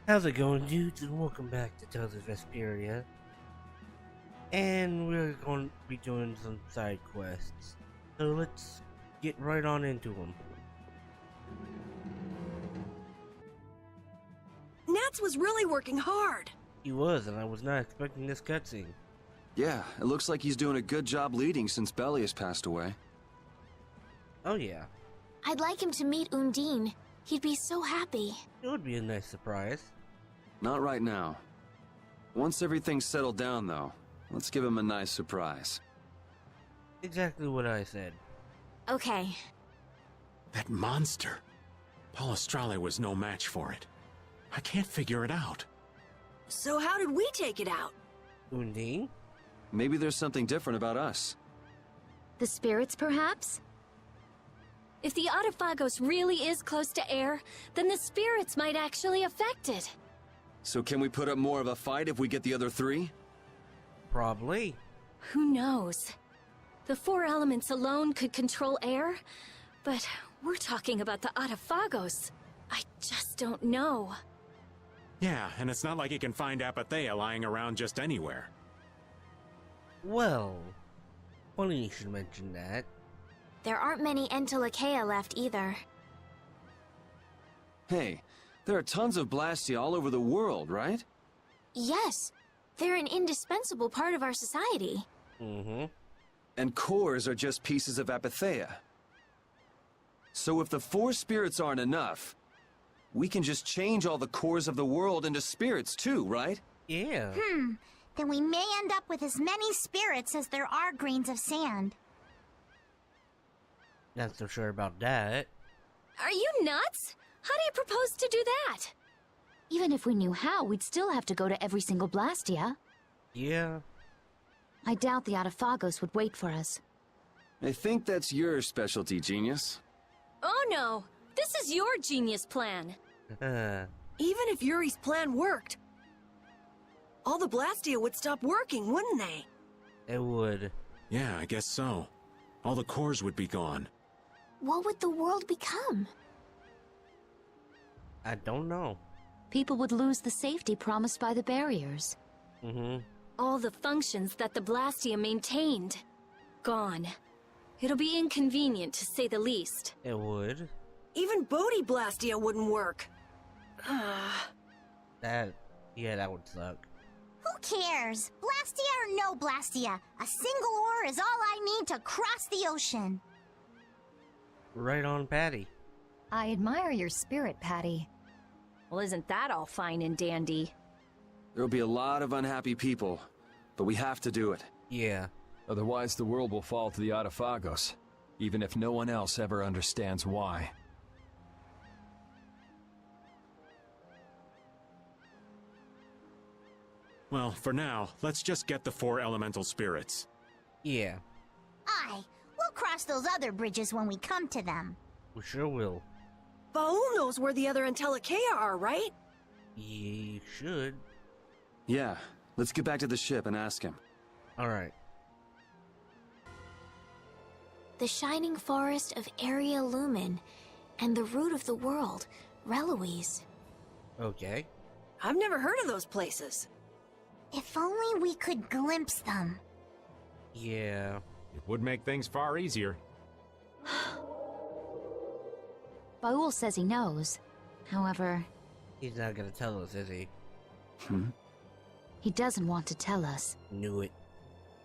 How's it going, dudes? And welcome back to Tales of Vesperia. And we're going to be doing some side quests. So let's get right on into them. Nats was really working hard. He was, and I was not expecting this cutscene. Yeah, it looks like he's doing a good job leading since Belly has passed away. Oh yeah, I'd like him to meet Undine. He'd be so happy. it would be a nice surprise. Not right now. Once everything's settled down, though, let's give him a nice surprise. Exactly what I said. Okay. That monster. Palestrale was no match for it. I can't figure it out. So how did we take it out? Undine? Maybe there's something different about us. The spirits, perhaps? If the Autophagos really is close to air, then the spirits might actually affect it. So can we put up more of a fight if we get the other three? Probably. Who knows? The four elements alone could control air, but we're talking about the Autophagos. I just don't know. Yeah, and it's not like you can find Apathea lying around just anywhere. Well, funny you should mention that. There aren't many Entelekea left either. Hey, there are tons of Blastia all over the world, right? Yes, they're an indispensable part of our society. Mm-hmm. And cores are just pieces of Apathea. So if the four spirits aren't enough, we can just change all the cores of the world into spirits too, right? Yeah. Then we may end up with as many spirits as there are grains of sand. Not so sure about that. Are you nuts? How do you propose to do that? Even if we knew how, we'd still have to go to every single Blastia. Yeah. I doubt the Autophagos would wait for us. I think that's your specialty, genius. Oh no! This is your genius plan! Even if Yuri's plan worked, all the Blastia would stop working, wouldn't they? It would. Yeah, I guess so. All the cores would be gone. What would the world become? I don't know. People would lose the safety promised by the barriers. Mm-hmm. All the functions that the Blastia maintained. Gone. It'll be inconvenient, to say the least. It would. Even Bodhi Blastia wouldn't work. That would suck. Who cares? Blastia or no Blastia, a single ore is all I need to cross the ocean. Right on, Patty. I admire your spirit, Patty. Well, isn't that all fine and dandy? There'll be a lot of unhappy people, but we have to do it. Yeah. Otherwise, the world will fall to the Autophagos, even if no one else ever understands why. Well, for now, let's just get the four elemental spirits. Yeah. Aye, we'll cross those other bridges when we come to them. We sure will. Baul knows where the other Entelekea are, right? You should. Yeah, let's get back to the ship and ask him. Alright. The shining forest of Area Lumen, and the root of the world, Reloise. Okay. I've never heard of those places. If only we could glimpse them. Yeah. It would make things far easier. Baul says he knows. However, He's not gonna tell us, is he? he doesn't want to tell us. Knew it.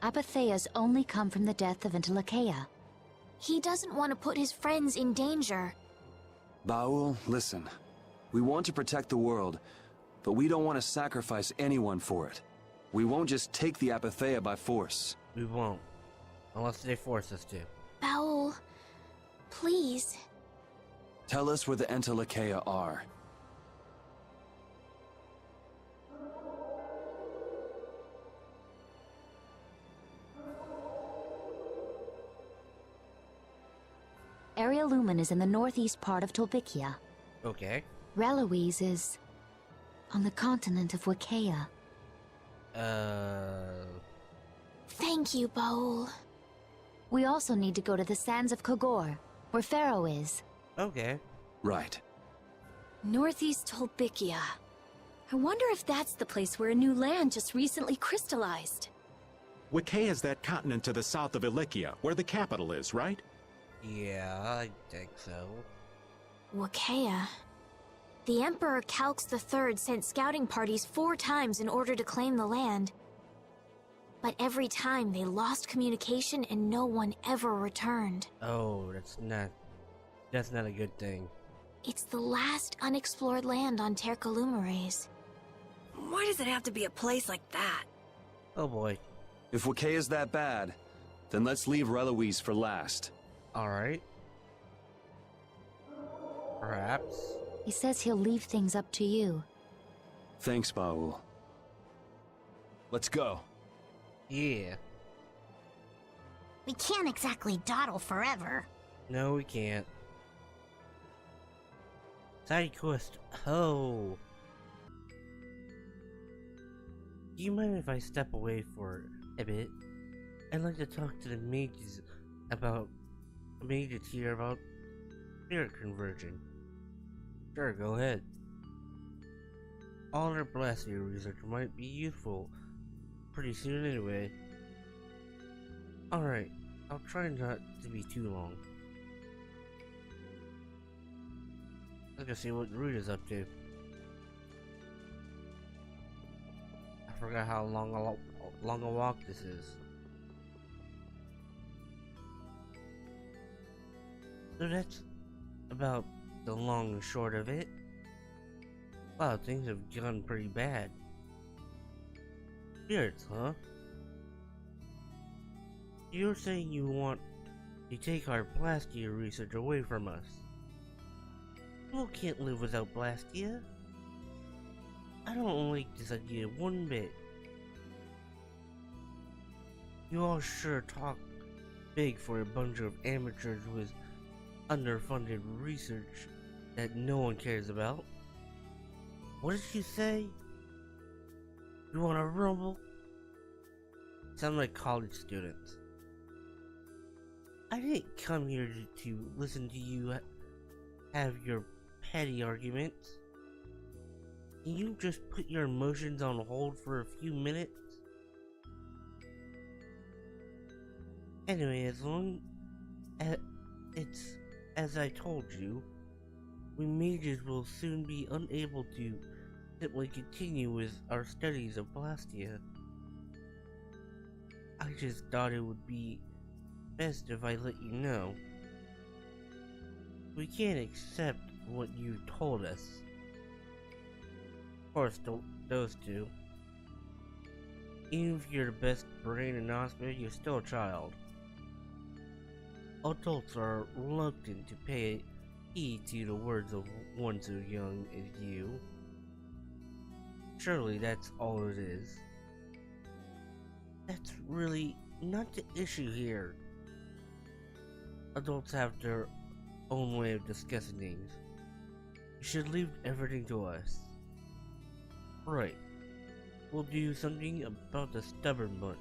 Apatheas only come from the death of Entelekea. He doesn't want to put his friends in danger. Baul, listen. We want to protect the world, but we don't want to sacrifice anyone for it. We won't just take the Apathea by force. We won't. Unless they force us to. Baul, please. Tell us where the Entelekea are. Area Lumen is in the northeast part of Tolbikia. Okay. Reloise is on the continent of Wicaya. Thank you, Baul. We also need to go to the sands of Kogor, where Pharaoh is. Okay. Right. Northeast Tolbikia. I wonder if that's the place where a new land just recently crystallized. Wakaea's that continent to the south of Ilikia, where the capital is, right? Yeah, I think so. Wakaea. The Emperor Calx III sent scouting parties 4 times in order to claim the land. But every time they lost communication and no one ever returned. Oh, that's not a good thing. It's the last unexplored land on Tercalumares. Why does it have to be a place like that? Oh boy. If Wakaea's that bad, then let's leave Reloise for last. Alright. Perhaps. He says he'll leave things up to you. Thanks, Baul. Let's go. Yeah. We can't exactly dawdle forever. No, we can't. Side quest. Oh. Do you mind if I step away for a bit? I'd like to talk to the mages here about spirit conversion. Sure, go ahead. All our Blastia research might be useful pretty soon anyway. Alright, I'll try not to be too long. Let's go see what Root is up to. I forgot how long a walk this is. So that's about the long and short of it. Wow, things have gone pretty bad. Spirits, huh? You're saying you want to take our Blastia research away from us. People can't live without Blastia. I don't like this idea one bit. You all sure talk big for a bunch of amateurs with underfunded research that no one cares about. What did you say? You wanna rumble? Sound like college students. I didn't come here to listen to you have your petty arguments. Can you just put your emotions on hold for a few minutes? Anyway, as long as it's as I told you, we mages will soon be unable to simply continue with our studies of Blastia. I just thought it would be best if I let you know. We can't accept what you told us. Of course, those two. Even if you're the best brain in Osmond, you're still a child. Adults are reluctant to pay heed to the words of one so young as you. Surely that's all it is. That's really not the issue here. Adults have their own way of discussing things. You should leave everything to us. Right. We'll do something about the stubborn bunch.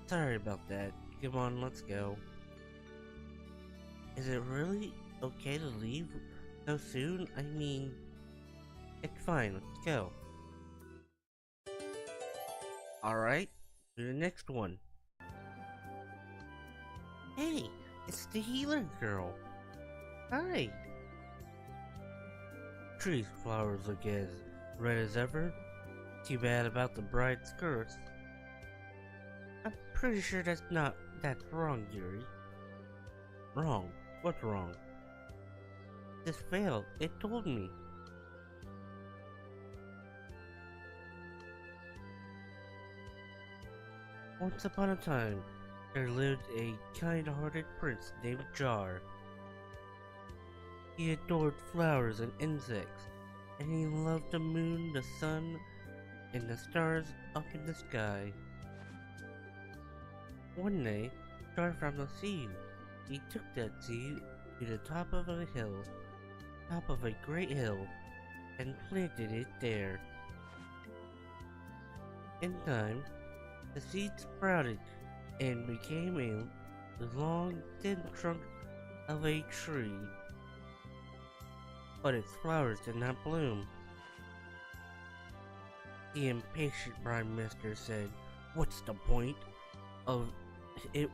Sorry about that. Come on, let's go. Is it really okay to leave so soon? I mean, it's fine, let's go. Alright, to the next one. Hey, it's the healer girl. Hi. Tree's flowers look as red as ever. Too bad about the bride's curse. I'm pretty sure that's wrong, Yuri. Wrong? What's wrong? This failed. It told me. Once upon a time, there lived a kind-hearted prince named Jar. He adored flowers and insects, and he loved the moon, the sun, and the stars up in the sky. One day, Jar found a seed. He took that seed to the top of a great hill, and planted it there. In time, the seed sprouted and became a long, thin trunk of a tree. but its flowers did not bloom. The impatient Prime Minister said, "What's the point of it?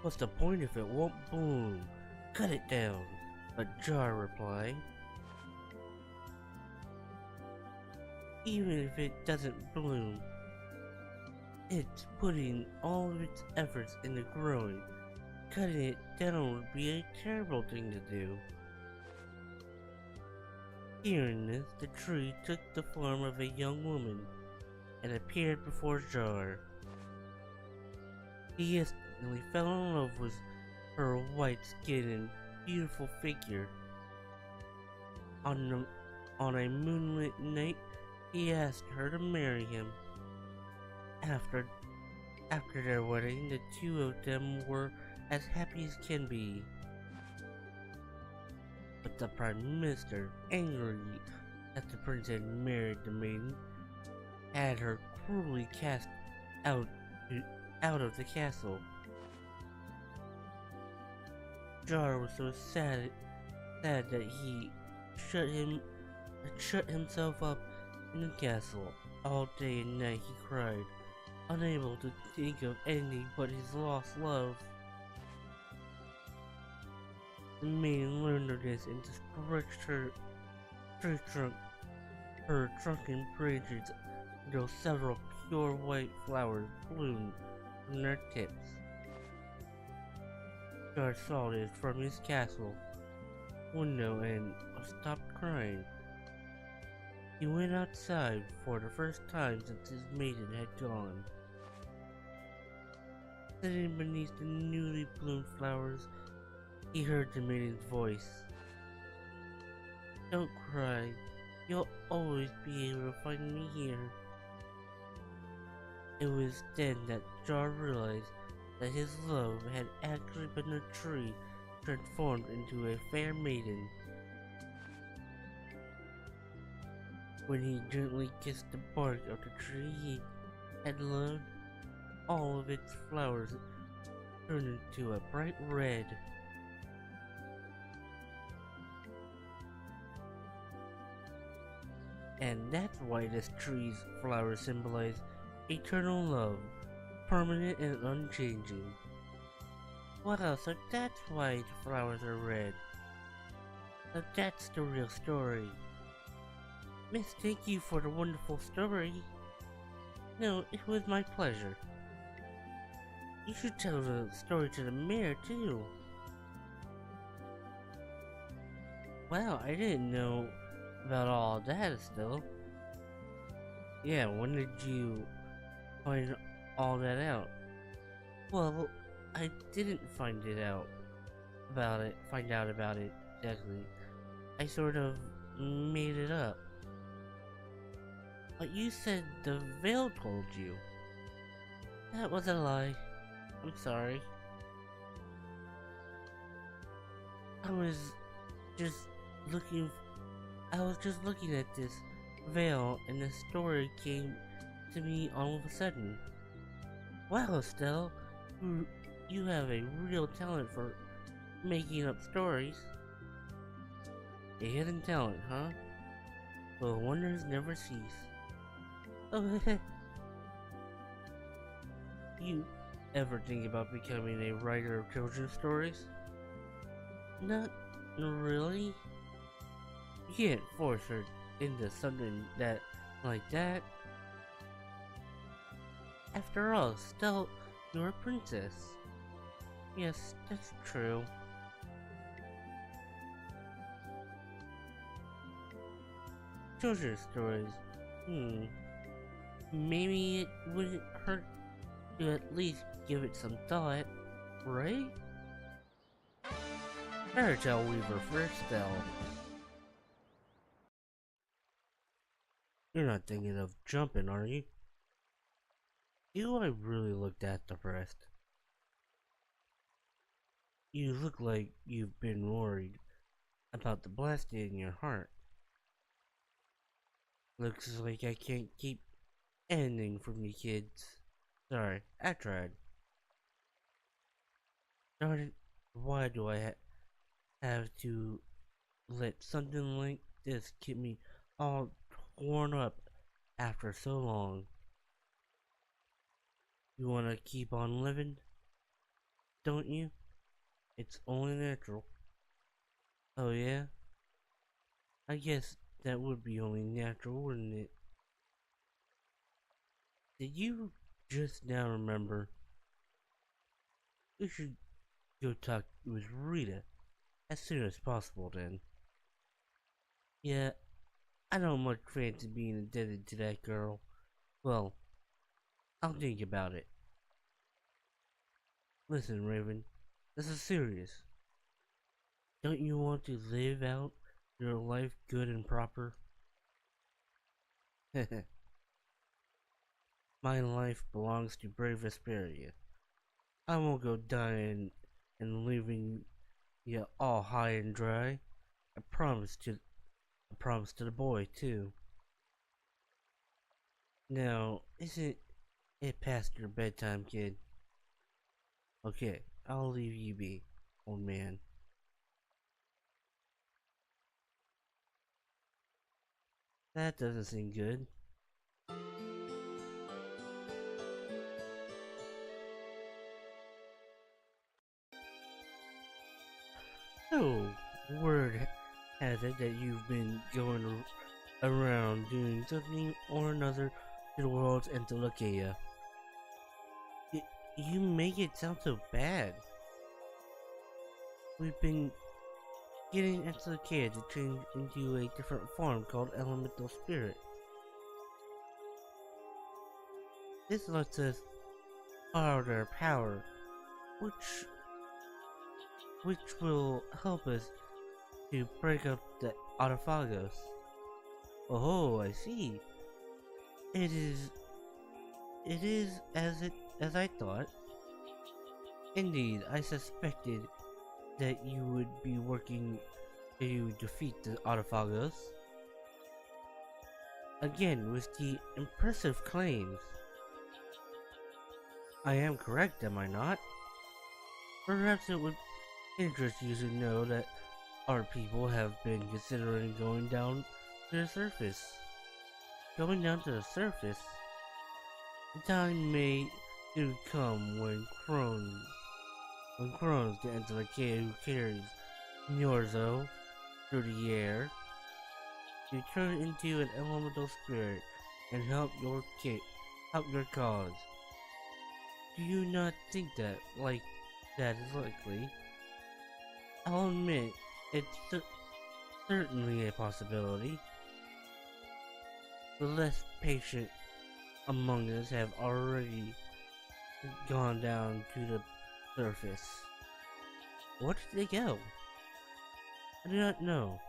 What's the point if it won't bloom? Cut it down." But Jar replied, "Even if it doesn't bloom, it's putting all of its efforts into growing. Cutting it down would be a terrible thing to do." Hearing this, the tree took the form of a young woman and appeared before Jar. He instantly fell in love with her white skin and beautiful figure. On a moonlit night, he asked her to marry him. After their wedding, the two of them were as happy as can be. But the Prime Minister, angry that the prince had married the maiden, had her cruelly cast out of the castle. Jar was so sad that he shut himself up in the castle. All day and night he cried, unable to think of anything but his lost love. The maiden learned of this and stretched her trunken branches until several pure white flowers bloomed from their tips. Jar saw this from his castle window and stopped crying. He went outside for the first time since his maiden had gone. Sitting beneath the newly bloomed flowers, he heard the maiden's voice. "Don't cry. You'll always be able to find me here." It was then that Jar realized that his love had actually been a tree transformed into a fair maiden. When he gently kissed the bark of the tree he had loved, all of its flowers turned into a bright red. And that's why this tree's flowers symbolize eternal love, permanent and unchanging. Wow, so that's why the flowers are red. So that's the real story. Miss, thank you for the wonderful story. No, it was my pleasure. You should tell the story to the mayor, too. Wow, I didn't know about all that still. Yeah, when did you find all that out? Well, I didn't find out about it exactly. I sort of made it up. But you said the veil told you. That was a lie. I'm sorry. I was just looking at this veil and the story came to me all of a sudden. Wow, Estelle, you have a real talent for making up stories. A hidden talent, huh? Well, wonders never cease. Oh, you ever think about becoming a writer of children's stories? Not really. You can't force her into something like that. After all, Estelle, you're a princess. Yes, that's true. Children's stories. Maybe it wouldn't hurt to at least give it some thought, right? Better tell Weaver first, Estelle. You're not thinking of jumping, are you? Do I really look that depressed? You look like you've been worried about the blasting in your heart. Looks like I can't keep anything from you kids. Sorry, I tried. Darn it, why do I have to let something like this get me all torn up after so long. You wanna keep on living, don't you? It's only natural. Oh yeah? I guess that would be only natural, wouldn't it? Did you just now remember? We should go talk with Rita as soon as possible then. Yeah, I don't much fancy being indebted to that girl. Well, I'll think about it. Listen, Raven, this is serious. Don't you want to live out your life good and proper? My life belongs to brave Vesperia. I won't go dying and leaving you all high and dry. I promise to the boy too. Now, isn't it past your bedtime, kid? Okay, I'll leave you be, old man. That doesn't seem good. So, word has it that you've been going around doing something or another to the world's Antilochia. You make it sound so bad. We've been getting Antilochia to change into a different form called Elemental Spirit. This lets us borrow their power, which will help us to break up the Autophagos. Oh, I see. It is as I thought. Indeed, I suspected that you would be working to defeat the Autophagos. Again, with the impressive claims. I am correct, am I not? Perhaps it would interest you to know that our people have been considering going down to the surface. Going down to the surface? The time may soon come when Crohn's the Antilochia who carries Nyorzo through the air, to turn into an elemental spirit and help your cause. Do you not think that is likely? I'll admit, it's certainly a possibility. The less patient among us have already gone down to the surface. Where did they go? I do not know.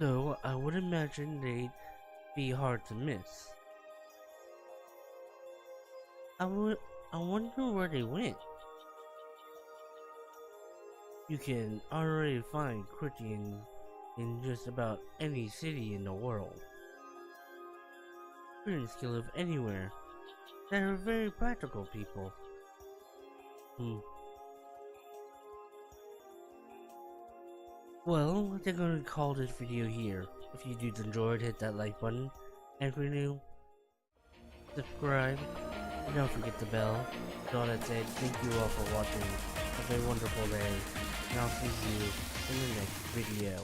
Though I would imagine they'd be hard to miss. I wonder where they went. You can already find Critians in just about any city in the world. Critians can live anywhere. They are very practical people. Well, I think I'm gonna call this video here. If you did enjoy it, hit that like button. And if you're new, subscribe. And don't forget the bell. With all that said, thank you all for watching. Have a wonderful day. And I'll see you in the next video.